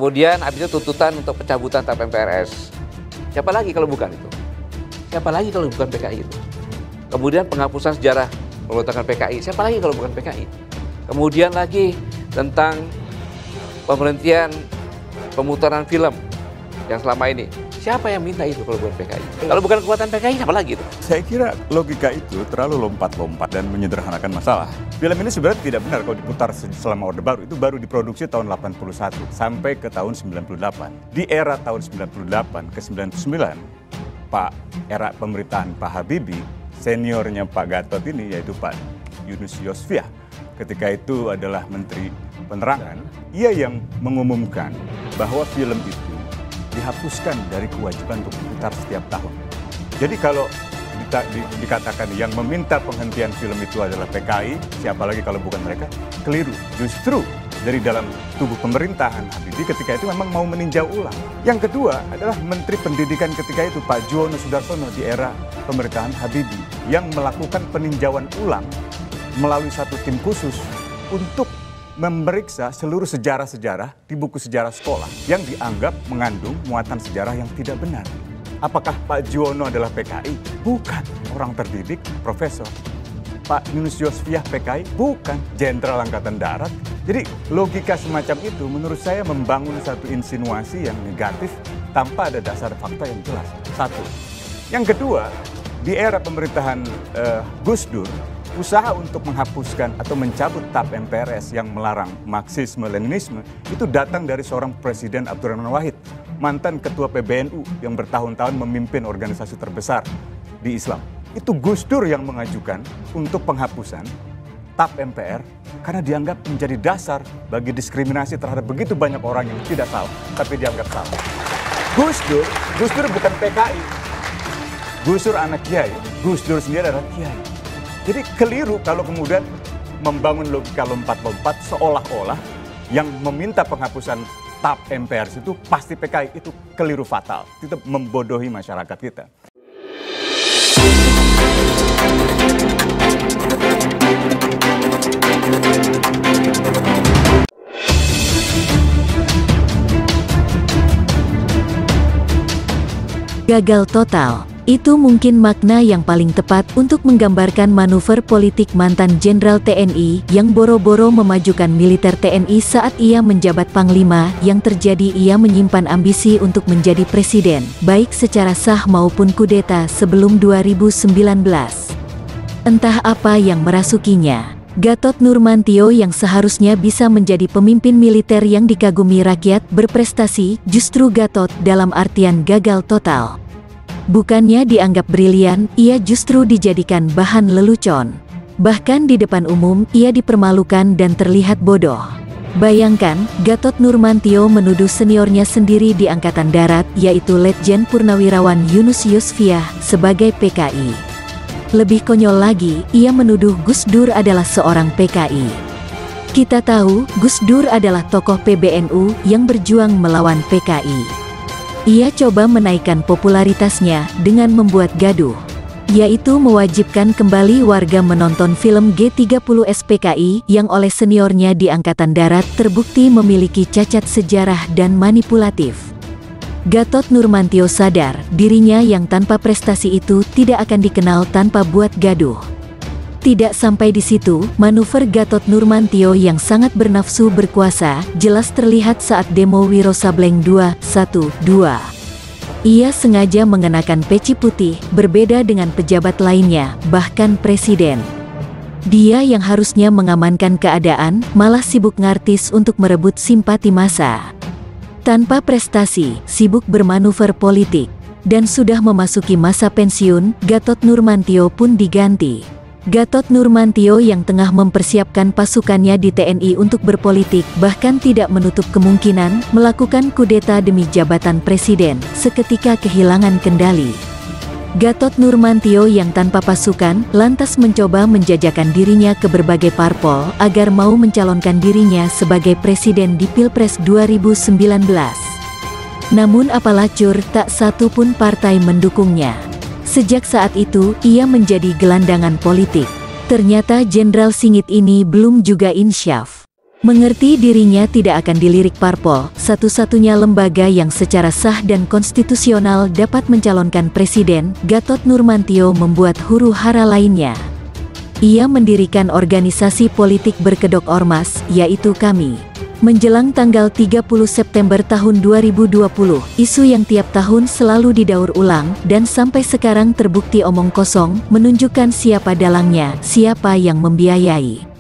Kemudian habis itu tuntutan untuk pencabutan TAP MPRS. Siapa lagi kalau bukan itu? Siapa lagi kalau bukan PKI itu? Kemudian penghapusan sejarah pemberontakan PKI. Siapa lagi kalau bukan PKI? Kemudian lagi tentang pemberhentian pemutaran film yang selama ini. Siapa yang minta itu kalau bukan PKI? Kalau bukan kekuatan PKI, siapa lagi itu? Saya kira logika itu terlalu lompat-lompat dan menyederhanakan masalah. Film ini sebenarnya tidak benar kalau diputar selama Orde Baru. Itu baru diproduksi tahun 81 sampai ke tahun 98. Di era tahun 98 ke 99, era pemerintahan Pak Habibie, seniornya Pak Gatot ini yaitu Pak Yunus Yosfiah. Ketika itu adalah Menteri Penerangan, ia yang mengumumkan bahwa film itu dihapuskan dari kewajiban untuk diputar setiap tahun. Jadi kalau dikatakan yang meminta penghentian film itu adalah PKI, siapa lagi kalau bukan mereka? Keliru. Justru dari dalam tubuh pemerintahan Habibie ketika itu memang mau meninjau ulang. Yang kedua adalah Menteri Pendidikan ketika itu Pak Juwono Sudarsono di era pemerintahan Habibie yang melakukan peninjauan ulang melalui satu tim khusus untuk memeriksa seluruh sejarah-sejarah di buku sejarah sekolah yang dianggap mengandung muatan sejarah yang tidak benar. Apakah Pak Juwono adalah PKI? Bukan. Orang terdidik, profesor. Pak Yunus Yosfiah PKI? Bukan. Jenderal Angkatan Darat. Jadi logika semacam itu menurut saya membangun satu insinuasi yang negatif tanpa ada dasar fakta yang jelas. Satu. Yang kedua, di era pemerintahan Gus Dur, usaha untuk menghapuskan atau mencabut TAP MPRS yang melarang Marxisme-Leninisme itu datang dari seorang Presiden Abdurrahman Wahid, mantan Ketua PBNU yang bertahun-tahun memimpin organisasi terbesar di Islam. Itu Gus Dur yang mengajukan untuk penghapusan TAP MPR karena dianggap menjadi dasar bagi diskriminasi terhadap begitu banyak orang yang tidak salah, tapi dianggap salah. Gus Dur bukan PKI. Gus Dur anak kiai, Gus Dur sendiri adalah kiai. Jadi keliru kalau kemudian membangun logika lompat-lompat seolah-olah yang meminta penghapusan TAP MPR itu pasti PKI. Itu keliru fatal. Itu membodohi masyarakat kita. Gagal total. Itu mungkin makna yang paling tepat untuk menggambarkan manuver politik mantan Jenderal TNI yang boro-boro memajukan militer TNI saat ia menjabat Panglima. Yang terjadi ia menyimpan ambisi untuk menjadi presiden, baik secara sah maupun kudeta sebelum 2019. Entah apa yang merasukinya. Gatot Nurmantio yang seharusnya bisa menjadi pemimpin militer yang dikagumi rakyat berprestasi, justru Gatot dalam artian gagal total. Bukannya dianggap brilian, ia justru dijadikan bahan lelucon. Bahkan di depan umum, ia dipermalukan dan terlihat bodoh. Bayangkan, Gatot Nurmantio menuduh seniornya sendiri di Angkatan Darat, yaitu Letjen Purnawirawan Yunus Yosfiah, sebagai PKI. Lebih konyol lagi, ia menuduh Gus Dur adalah seorang PKI. Kita tahu, Gus Dur adalah tokoh PBNU yang berjuang melawan PKI. Ia coba menaikkan popularitasnya dengan membuat gaduh, yaitu mewajibkan kembali warga menonton film G30 SPKI yang oleh seniornya di Angkatan Darat terbukti memiliki cacat sejarah dan manipulatif. Gatot Nurmantio sadar dirinya yang tanpa prestasi itu tidak akan dikenal tanpa buat gaduh. Tidak sampai di situ, manuver Gatot Nurmantio yang sangat bernafsu berkuasa jelas terlihat saat demo Wiro Sableng 212. Ia sengaja mengenakan peci putih, berbeda dengan pejabat lainnya, bahkan presiden. Dia yang harusnya mengamankan keadaan, malah sibuk ngartis untuk merebut simpati massa. Tanpa prestasi, sibuk bermanuver politik. Dan sudah memasuki masa pensiun, Gatot Nurmantio pun diganti. Gatot Nurmantio yang tengah mempersiapkan pasukannya di TNI untuk berpolitik bahkan tidak menutup kemungkinan melakukan kudeta demi jabatan presiden, seketika kehilangan kendali. Gatot Nurmantio yang tanpa pasukan lantas mencoba menjajakan dirinya ke berbagai parpol agar mau mencalonkan dirinya sebagai presiden di Pilpres 2019. Namun apalacur, tak satu pun partai mendukungnya. Sejak saat itu, ia menjadi gelandangan politik. Ternyata Jenderal Singit ini belum juga insyaf. Mengerti dirinya tidak akan dilirik parpol, satu-satunya lembaga yang secara sah dan konstitusional dapat mencalonkan presiden, Gatot Nurmantio membuat huru-hara lainnya. Ia mendirikan organisasi politik berkedok ormas, yaitu Kami. Menjelang tanggal 30 September tahun 2020, isu yang tiap tahun selalu didaur ulang, dan sampai sekarang terbukti omong kosong, menunjukkan siapa dalangnya, siapa yang membiayai.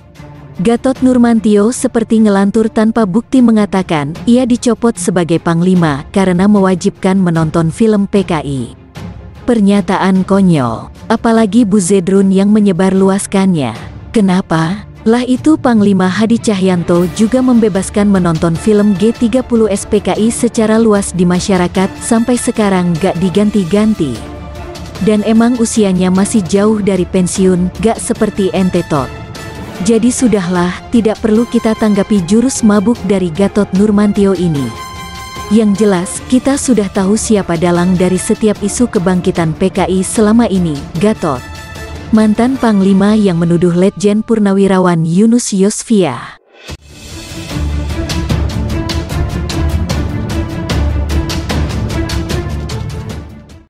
Gatot Nurmantio seperti ngelantur tanpa bukti mengatakan, ia dicopot sebagai Panglima karena mewajibkan menonton film PKI. Pernyataan konyol, apalagi Bu Zedrun yang menyebarluaskannya. Kenapa? Lah itu Panglima Hadi Cahyanto juga membebaskan menonton film G30 SPKI secara luas di masyarakat, sampai sekarang gak diganti-ganti. Dan emang usianya masih jauh dari pensiun, gak seperti ente tot. Jadi sudahlah, tidak perlu kita tanggapi jurus mabuk dari Gatot Nurmantio ini. Yang jelas, kita sudah tahu siapa dalang dari setiap isu kebangkitan PKI selama ini, Gatot. Mantan Panglima yang menuduh Letjen Purnawirawan Yunus Yosvia.